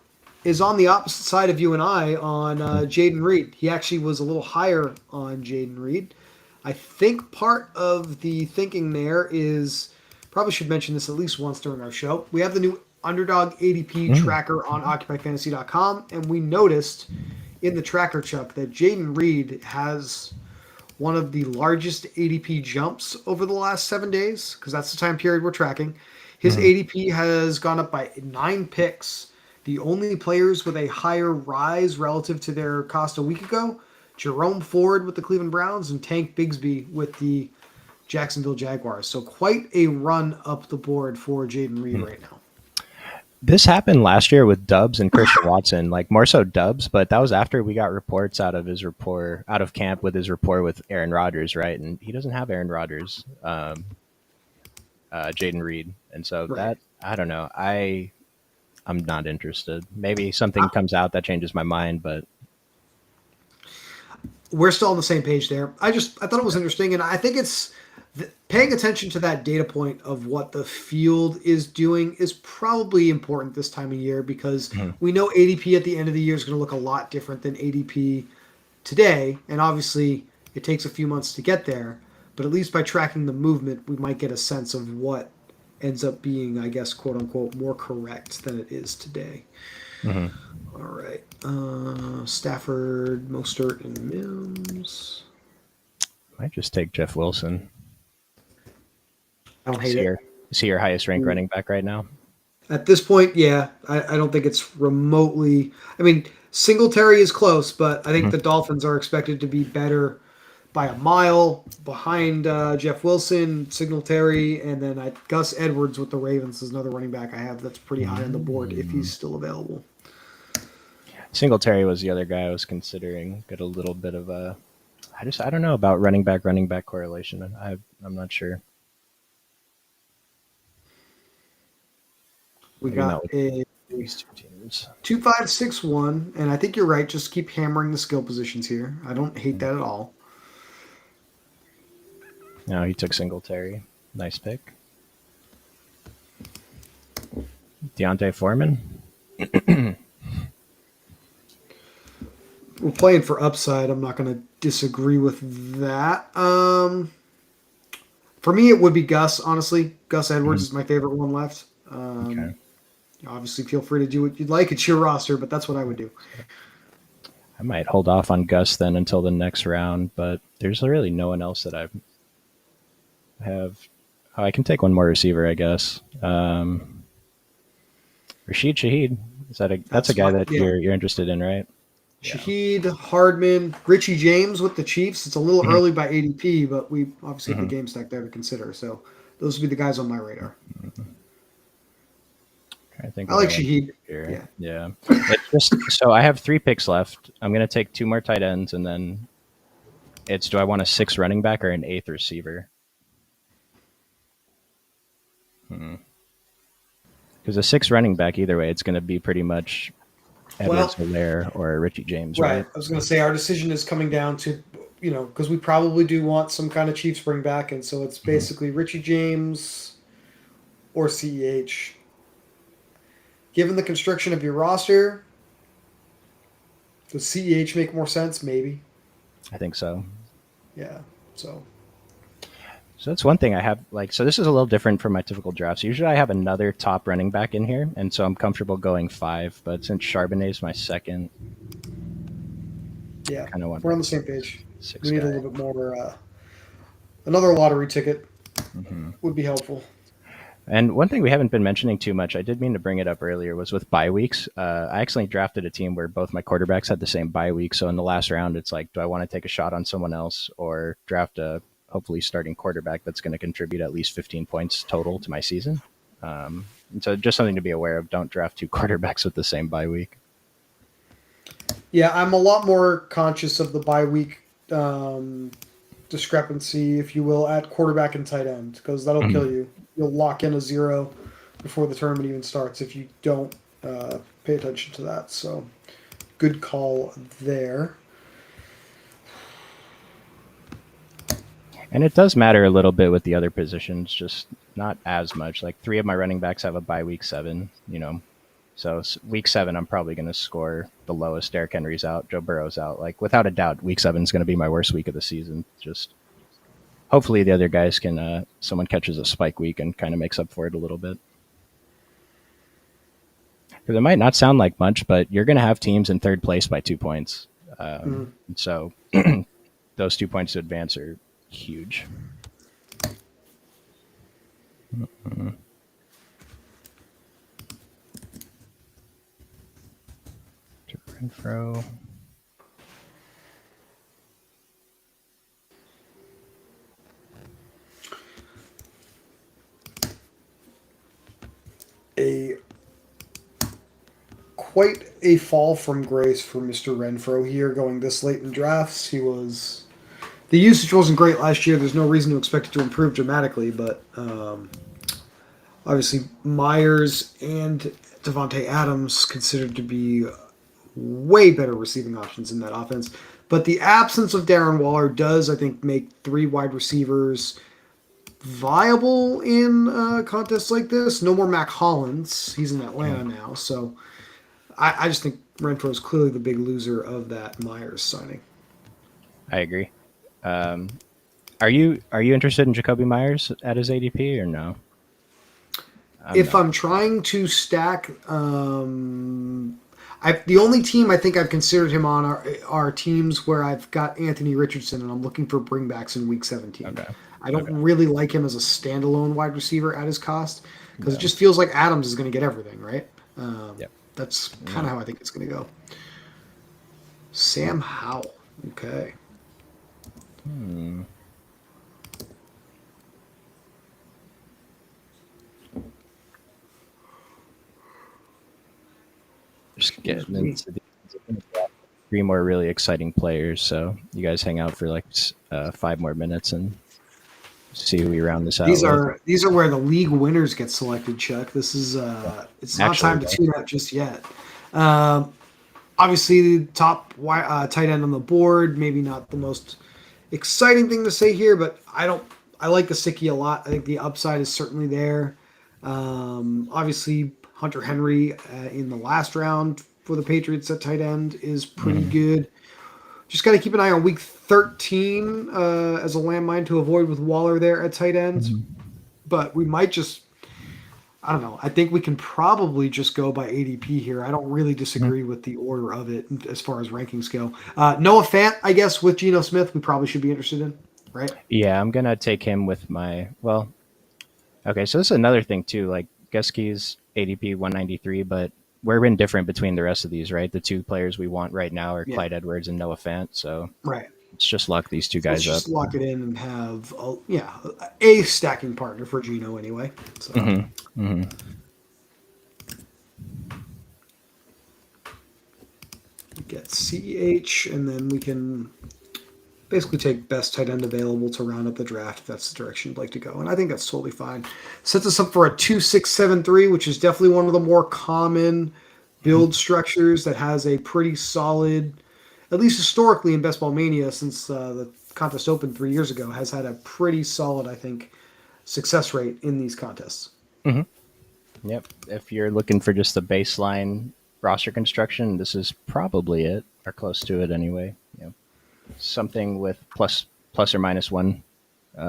is on the opposite side of you and I on Jaden Reed. He actually was a little higher on Jaden Reed. I think part of the thinking there is, probably should mention this at least once during our show, we have the new Underdog ADP tracker on OccupyFantasy.com, and we noticed in the tracker, Chuck, that Jaden Reed has one of the largest ADP jumps over the last 7 days, because that's the time period we're tracking. His Mhm. ADP has gone up by 9 picks. The only players with a higher rise relative to their cost a week ago: Jerome Ford with the Cleveland Browns and Tank Bigsby with the Jacksonville Jaguars. So quite a run up the board for Jaden Reed right now. This happened last year with Dubs and Christian Watson, like more so Dubs, but that was after we got reports out of camp with his rapport with Aaron Rodgers, right? And he doesn't have Aaron Rodgers, Jaden Reed, and so Right. that I don't know. I'm not interested. Maybe something I, comes out that changes my mind, but we're still on the same page there. I thought it was interesting, and I think it's paying attention to that data point of what the field is doing is probably important this time of year, because Mhm. we know ADP at the end of the year is going to look a lot different than ADP today, and obviously it takes a few months to get there. But at least by tracking the movement, we might get a sense of what ends up being, I guess, quote unquote, more correct than it is today. Mhm. All right. Stafford, Mostert, and Mims. Might just take Jeff Wilson. I don't Is hate he it. your, is he your highest ranked running back right now? At this point, yeah, I don't think it's remotely. I mean, Singletary is close, but I think Mhm. the Dolphins are expected to be better by a mile behind Jeff Wilson, Singletary, and then Gus Edwards with the Ravens is another running back I have that's pretty high on the board if he's Mm. still available. Singletary was the other guy I was considering. Got a little bit of a. I don't know about running back correlation. I'm not sure. We Maybe not got with a these two teams. 2-5-6-1, and I think you're right. Just keep hammering the skill positions here. I don't hate that at all. No, he took Singletary. Nice pick. Deontay Foreman. We're playing for upside. I'm not going to disagree with that. For me, it would be Gus. Honestly, Gus Edwards Mhm. is my favorite one left. Okay. Obviously, feel free to do what you'd like. It's your roster, but that's what I would do. I might hold off on Gus then until the next round, but there's really no one else that I have. Oh, I can take one more receiver, I guess. Rashid Shaheed. That's a That's guy my that yeah. you're interested in, right? Yeah. Shaheed, Hardman, Richie James with the Chiefs. It's a little Mhm. early by ADP, but we obviously have the Mhm. game stack there to consider. So those would be the guys on my radar. I think I what I like want to Shaheed. do here. Yeah. Yeah. It's just so I have 3 picks left. I'm gonna take 2 more tight ends, and then it's do I want a 6 running back or an eighth receiver? Because a 6 running back, either way, it's gonna be pretty much Edwards Well, Hilaire or Richie James, right. right? I was going to say our decision is coming down to, because we probably do want some kind of Chiefs bring back, and so it's Mhm. basically Richie James or CEH. Given the construction of your roster, does CEH make more sense? Maybe. I think so. Yeah. So So that's one thing I have. Like, so this is a little different from my typical drafts. Usually, I have another top running back in here, and so I'm comfortable going 5. But since Charbonnet is my second, I yeah, kind of want we're like on a the same page. six We need a guy. little bit more. Another lottery ticket Hmm. would be helpful. And one thing we haven't been mentioning too much, I did mean to bring it up earlier, was with bye weeks. I accidentally drafted a team where both my quarterbacks had the same bye week. So in the last round, it's like, do I want to take a shot on someone else or draft a hopefully starting quarterback that's going to contribute at least 15 points total to my season? And so just something to be aware of. Don't draft 2 quarterbacks with the same bye week. Yeah, I'm a lot more conscious of the bye week um, discrepancy, if you will, at quarterback and tight end, because that'll kill Mhm. you. You'll lock in a zero before the tournament even starts if you don't pay attention to that. So, good call there. And it does matter a little bit with the other positions, just not as much. Like 3 of my running backs have a bye week 7, So week 7, I'm probably going to score the lowest. Derrick Henry's out, Joe Burrow's out. Like without a doubt, week 7 is going to be my worst week of the season. Just hopefully the other guys can, someone catches a spike week and kind of makes up for it a little bit. Because it might not sound like much, but you're going to have teams in third place by 2 points. Mhm. So those 2 points to advance are huge. To Renfro. A quite a fall from grace for Mr. Renfro here, going this late in drafts. The usage wasn't great last year. There's no reason to expect it to improve dramatically, but obviously Myers and Devontae Adams considered to be way better receiving options in that offense. But the absence of Darren Waller does, I think, make three wide receivers viable in contests like this. No more Mac Hollins. He's in Atlanta now. So I just think Renfro is clearly the big loser of that Myers signing. I agree. Um, are you interested in Jacoby Myers at his ADP or no? I'm If not. I'm trying to stack, the only team I think I've considered him on are teams where I've got Anthony Richardson and I'm looking for bringbacks in Week 17. Okay. I don't Okay. really like him as a standalone wide receiver at his cost because it Yeah. just feels like Adams is going to get everything, right? Um, Yep. that's kind Yeah. of how I think it's going to go. Sam Howell. Okay. Hmm. Just Excuse getting me. into the three more really exciting players. So you guys hang out for like 5 more minutes and see who we round this out with. These are where the league winners get selected, Chuck. Yeah. It's not Actually, time to tune out just yet. Um, Obviously, the top tight end on the board. Maybe not the most exciting thing to say here, but I don't. I like Gesicki a lot. I think the upside is certainly there. Obviously, Hunter Henry in the last round for the Patriots at tight end is pretty mhm. good. Just got to keep an eye on week 13 as a landmine to avoid with Waller there at tight end. Mhm. But we might just, I don't know. I think we can probably just go by ADP here. I don't really Mhm. disagree with the order of it as far as rankings go. Noah Fant, I guess, with Geno Smith, we probably should be interested in, right? Yeah, I'm gonna take him with my well. Okay, so this is another thing too. Like Geski's ADP 193, but we're indifferent between the rest of these, right? The two players we want right now are Yeah, Clyde Edwards and Noah Fant. So right. let's just lock these two So let's guys up. just lock it in and have, a stacking partner for Geno anyway. So Hmm. Hmm. get CH, and then we can basically take best tight end available to round up the draft if that's the direction you'd like to go. And I think that's totally fine. Sets us up for a 2-6-7-3, which is definitely one of the more common build structures that has a pretty solid, at least historically in Best Ball Mania since the contest opened 3 years ago, has had a pretty solid, I think, success rate in these contests. Hmm. Yep. If you're looking for just the baseline roster construction, this is probably it, or close to it anyway. Something with plus or minus one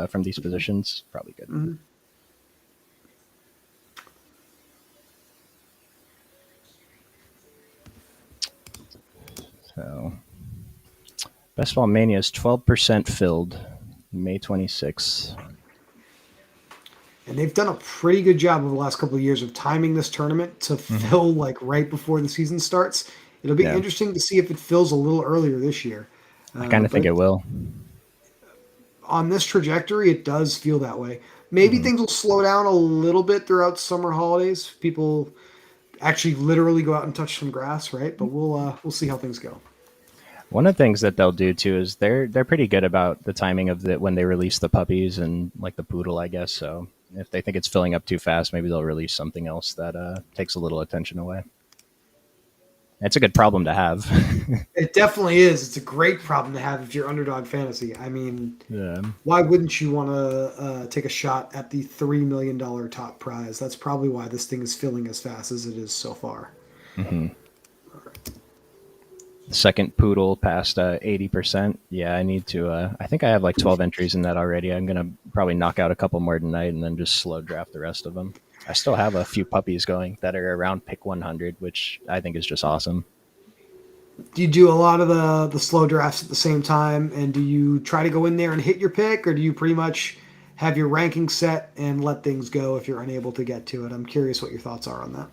from these positions, probably good. Mm-hmm. So Best Ball Mania is 12% filled, May 26th. And they've done a pretty good job over the last couple of years of timing this tournament to Hmm. fill like right before the season starts. It'll be Yeah, interesting to see if it fills a little earlier this year. I kind of think But it will. on this trajectory, it does feel that way. Maybe Hmm. things will slow down a little bit throughout summer holidays. People actually literally go out and touch some grass, right? But we'll see how things go. One of the things that they'll do too is they're pretty good about the timing of the when they release the puppies and like the poodle, I guess. So if they think it's filling up too fast, maybe they'll release something else that takes a little attention away. It's a good problem to have. It definitely is. It's a great problem to have if you're underdog fantasy. I mean, Yeah. why wouldn't you want to take a shot at the $3 million top prize? That's probably why this thing is filling as fast as it is so far. Hmm. Second poodle past 80%. Yeah, I need to. I think I have like 12 entries in that already. I'm gonna probably knock out a couple more tonight and then just slow draft the rest of them. I still have a few puppies going that are around pick 100, which I think is just awesome. Do you do a lot of the slow drafts at the same time, and do you try to go in there and hit your pick, or do you pretty much have your ranking set and let things go if you're unable to get to it? I'm curious what your thoughts are on that.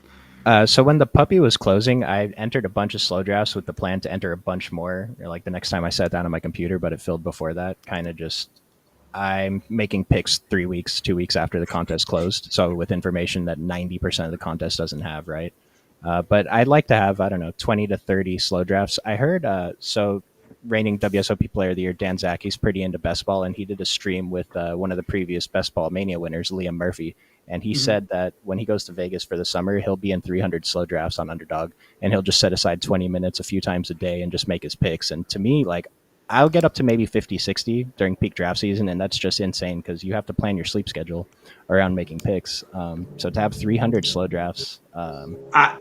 So when the puppy was closing, I entered a bunch of slow drafts with the plan to enter a bunch more, like the next time I sat down on my computer, but it filled before that. Kind of just I'm making picks 3 weeks, 2 weeks after the contest closed. So with information that 90% of the contest doesn't have, right? But I'd like to have, I don't know, 20 to 30 slow drafts. I heard, so reigning WSOP player of the year, Dan Zach, he's pretty into best ball, and he did a stream with one of the previous best ball mania winners, Liam Murphy. And he Mm-hmm. said that when he goes to Vegas for the summer, he'll be in 300 slow drafts on Underdog, and he'll just set aside 20 minutes a few times a day and just make his picks. And to me, like, I'll get up to maybe 50, 60 during peak draft season, and that's just insane because you have to plan your sleep schedule around making picks. So to have 300 slow drafts, I,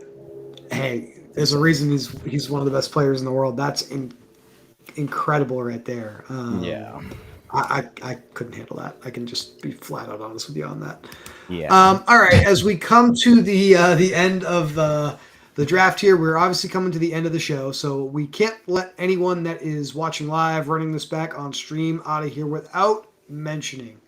hey, it's there's a insane. reason he's one of the best players in the world. That's incredible right there. Yeah. I couldn't handle that. I can just be flat out honest with you on that. Yeah. All right, as we come to the end of the draft here, we're obviously coming to the end of the show, so we can't let anyone that is watching live, running this back on stream, out of here without mentioning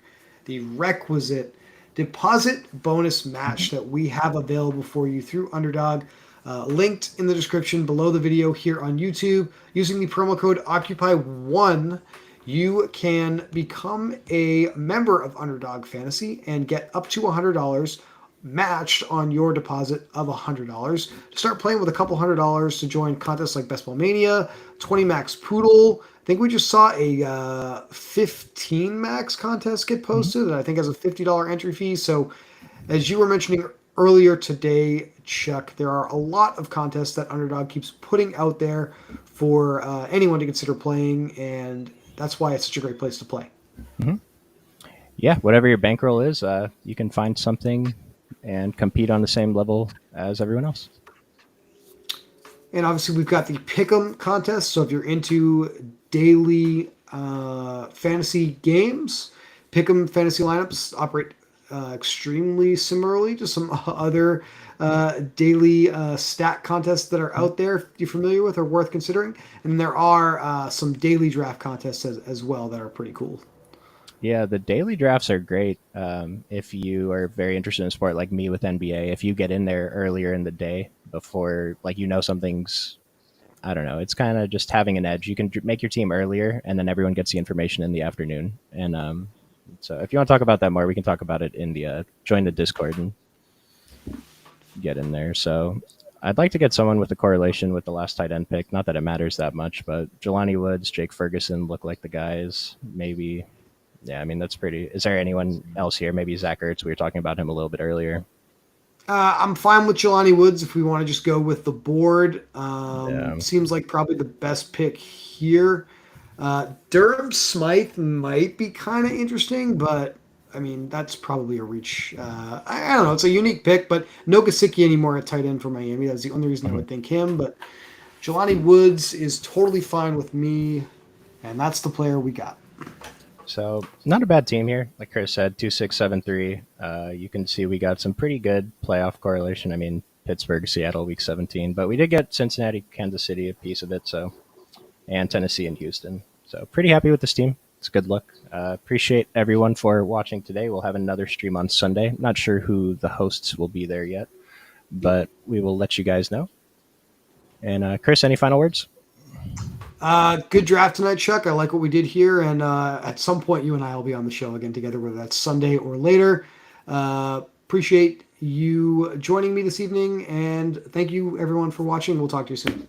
the requisite deposit bonus match that we have available for you through Underdog. Linked in the description below the video here on YouTube. Using the promo code Occupy1, you can become a member of Underdog Fantasy and get up to $100 matched on your deposit of $100 to start playing with a couple $100 to join contests like Best Ball Mania, 20 Max Poodle. I think we just saw a 15 Max contest get Mhm. posted that I think has a $50 entry fee. So, as you were mentioning earlier today, Chuck, there are a lot of contests that Underdog keeps putting out there for anyone to consider playing, and that's why it's such a great place to play. Mhm. Yeah, whatever your bankroll is, you can find something and compete on the same level as everyone else. And obviously, we've got the Pick'em contest. So if you're into daily fantasy games, Pick'em fantasy lineups operate extremely similarly to some other daily stat contests that are out there. If you're familiar with or worth considering, and there are some daily draft contests as well that are pretty cool. Yeah, the daily drafts are great. If you are very interested in sport like me with NBA, if you get in there earlier in the day before, like, something's, I don't know, it's kind of just having an edge. You can make your team earlier, and then everyone gets the information in the afternoon. And so if you want to talk about that more, we can talk about it in the join the Discord and get in there. So I'd like to get someone with a correlation with the last tight end pick. Not that it matters that much, but Jelani Woods, Jake Ferguson look like the guys. Maybe, yeah. I mean, that's pretty. Is there anyone else here? Maybe Zach Ertz. We were talking about him a little bit earlier. I'm fine with Jelani Woods if we want to just go with the board. Yeah. Seems like probably the best pick here. Durham Smythe might be kind of interesting, but I mean that's probably a reach. I don't know. It's a unique pick, but no Gasicki anymore at tight end for Miami. That's the only reason I Mhm. would think him. But Jelani Woods is totally fine with me, and that's the player we got. So not a bad team here. Like Chris said, 2-6-7-3. You can see we got some pretty good playoff correlation. I mean, Pittsburgh, Seattle, week 17, but we did get Cincinnati, Kansas City, a piece of it. So, and Tennessee and Houston. So pretty happy with this team. It's good luck. Appreciate everyone for watching today. We'll have another stream on Sunday. Not sure who the hosts will be there yet, but we will let you guys know. And Chris, any final words? Good draft tonight, Chuck. I like what we did here, and at some point, you and I will be on the show again together, whether that's Sunday or later. Appreciate you joining me this evening, and thank you everyone for watching. We'll talk to you soon.